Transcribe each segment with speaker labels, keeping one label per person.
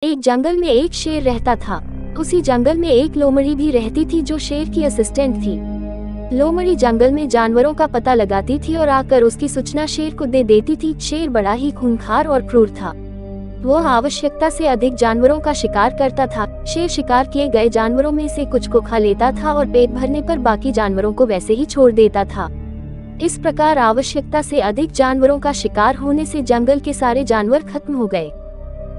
Speaker 1: एक जंगल में एक शेर रहता था। उसी जंगल में एक लोमड़ी भी रहती थी जो शेर की असिस्टेंट थी। लोमड़ी जंगल में जानवरों का पता लगाती थी और आकर उसकी सूचना शेर को दे देती थी। शेर बड़ा ही खूंखार और क्रूर था। वो आवश्यकता से अधिक जानवरों का शिकार करता था। शेर शिकार किए गए जानवरों में से कुछ को खा लेता था और पेट भरने पर बाकी जानवरों को वैसे ही छोड़ देता था। इस प्रकार आवश्यकता से अधिक जानवरों का शिकार होने से जंगल के सारे जानवर खत्म हो गए।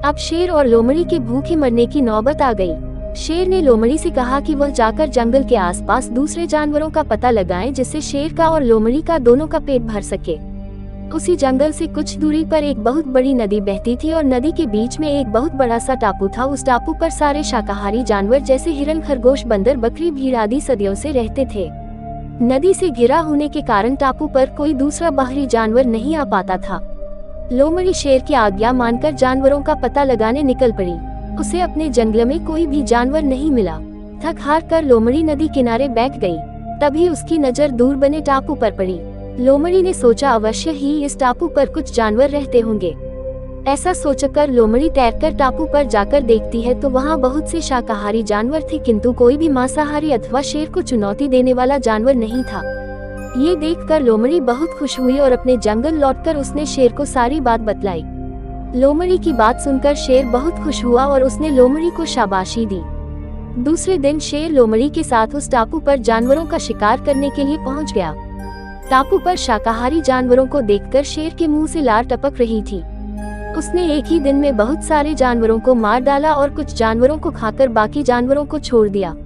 Speaker 1: अब शेर और लोमड़ी के भूखे मरने की नौबत आ गई। शेर ने लोमड़ी से कहा कि वह जाकर जंगल के आसपास दूसरे जानवरों का पता लगाए जिससे शेर का और लोमड़ी का दोनों का पेट भर सके। उसी जंगल से कुछ दूरी पर एक बहुत बड़ी नदी बहती थी और नदी के बीच में एक बहुत बड़ा सा टापू था। उस टापू पर सारे शाकाहारी जानवर जैसे हिरण, खरगोश, बंदर, बकरी, भीड़ आदि सदियों से रहते थे। नदी से घिरा होने के कारण टापू पर कोई दूसरा बाहरी जानवर नहीं आ पाता था। लोमड़ी शेर की आज्ञा मानकर जानवरों का पता लगाने निकल पड़ी। उसे अपने जंगल में कोई भी जानवर नहीं मिला। थक हार कर लोमड़ी नदी किनारे बैठ गई। तभी उसकी नजर दूर बने टापू पर पड़ी। लोमड़ी ने सोचा अवश्य ही इस टापू पर कुछ जानवर रहते होंगे। ऐसा सोचकर लोमड़ी तैरकर टापू पर जाकर देखती है तो वहाँ बहुत से शाकाहारी जानवर थे, किंतु कोई भी मांसाहारी अथवा शेर को चुनौती देने वाला जानवर नहीं था। ये देखकर लोमड़ी बहुत खुश हुई और अपने जंगल लौटकर उसने शेर को सारी बात बतलाई। लोमड़ी की बात सुनकर शेर बहुत खुश हुआ और उसने लोमड़ी को शाबाशी दी। दूसरे दिन शेर लोमड़ी के साथ उस टापू पर जानवरों का शिकार करने के लिए पहुंच गया। टापू पर शाकाहारी जानवरों को देखकर शेर के मुंह से लार टपक रही थी। उसने एक ही दिन में बहुत सारे जानवरों को मार डाला और कुछ जानवरों को खाकर बाकी जानवरों को छोड़ दिया।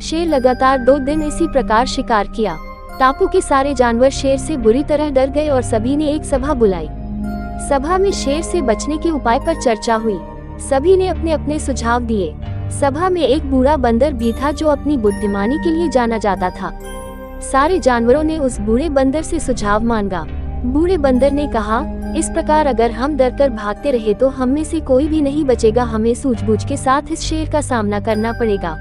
Speaker 1: शेर लगातार 2 दिन इसी प्रकार शिकार किया। टापू के सारे जानवर शेर से बुरी तरह डर गए और सभी ने एक सभा बुलाई। सभा में शेर से बचने के उपाय पर चर्चा हुई। सभी ने अपने अपने सुझाव दिए। सभा में एक बूढ़ा बंदर भी था जो अपनी बुद्धिमानी के लिए जाना जाता था। सारे जानवरों ने उस बूढ़े बंदर से सुझाव मांगा। बूढ़े बंदर ने कहा, इस प्रकार अगर हम डरकर भागते रहे तो हम में से कोई भी नहीं बचेगा। हमें सूझबूझ के साथ इस शेर का सामना करना पड़ेगा।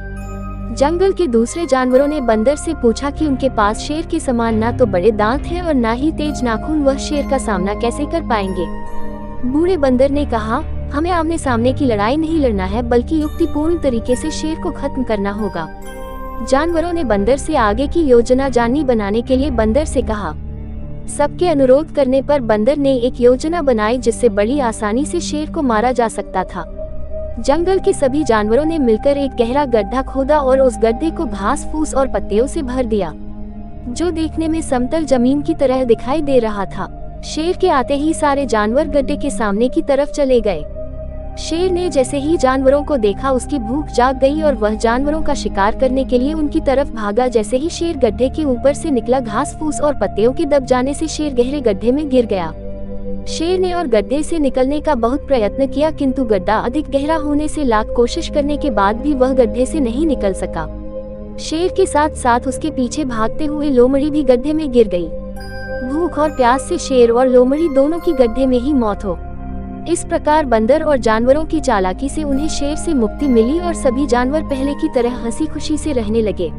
Speaker 1: जंगल के दूसरे जानवरों ने बंदर से पूछा कि उनके पास शेर के समान ना तो बड़े दांत हैं और ना ही तेज नाखून, वह शेर का सामना कैसे कर पाएंगे। बूढ़े बंदर ने कहा, हमें आमने सामने की लड़ाई नहीं लड़ना है बल्कि युक्तिपूर्ण तरीके से शेर को खत्म करना होगा। जानवरों ने बंदर से आगे की योजना जानी बनाने के लिए बंदर से कहा। सबके अनुरोध करने पर बंदर ने एक योजना बनाई जिससे बड़ी आसानी से शेर को मारा जा सकता था। जंगल के सभी जानवरों ने मिलकर एक गहरा गड्ढा खोदा और उस गड्ढे को घास फूस और पत्तियों से भर दिया, जो देखने में समतल जमीन की तरह दिखाई दे रहा था। शेर के आते ही सारे जानवर गड्ढे के सामने की तरफ चले गए। शेर ने जैसे ही जानवरों को देखा उसकी भूख जाग गई और वह जानवरों का शिकार करने के लिए उनकी तरफ भागा। जैसे ही शेर गड्ढे के ऊपर से निकला, घास फूस और पत्तियों के दब जाने से शेर गहरे गड्ढे में गिर गया। शेर ने और गड्ढे से निकलने का बहुत प्रयत्न किया, किंतु गड्ढा अधिक गहरा होने से लाख कोशिश करने के बाद भी वह गड्ढे से नहीं निकल सका। शेर के साथ साथ उसके पीछे भागते हुए लोमड़ी भी गड्ढे में गिर गई। भूख और प्यास से शेर और लोमड़ी दोनों की गड्ढे में ही मौत हो। इस प्रकार बंदर और जानवरों की चालाकी से उन्हें शेर से मुक्ति मिली और सभी जानवर पहले की तरह हंसी खुशी से रहने लगे।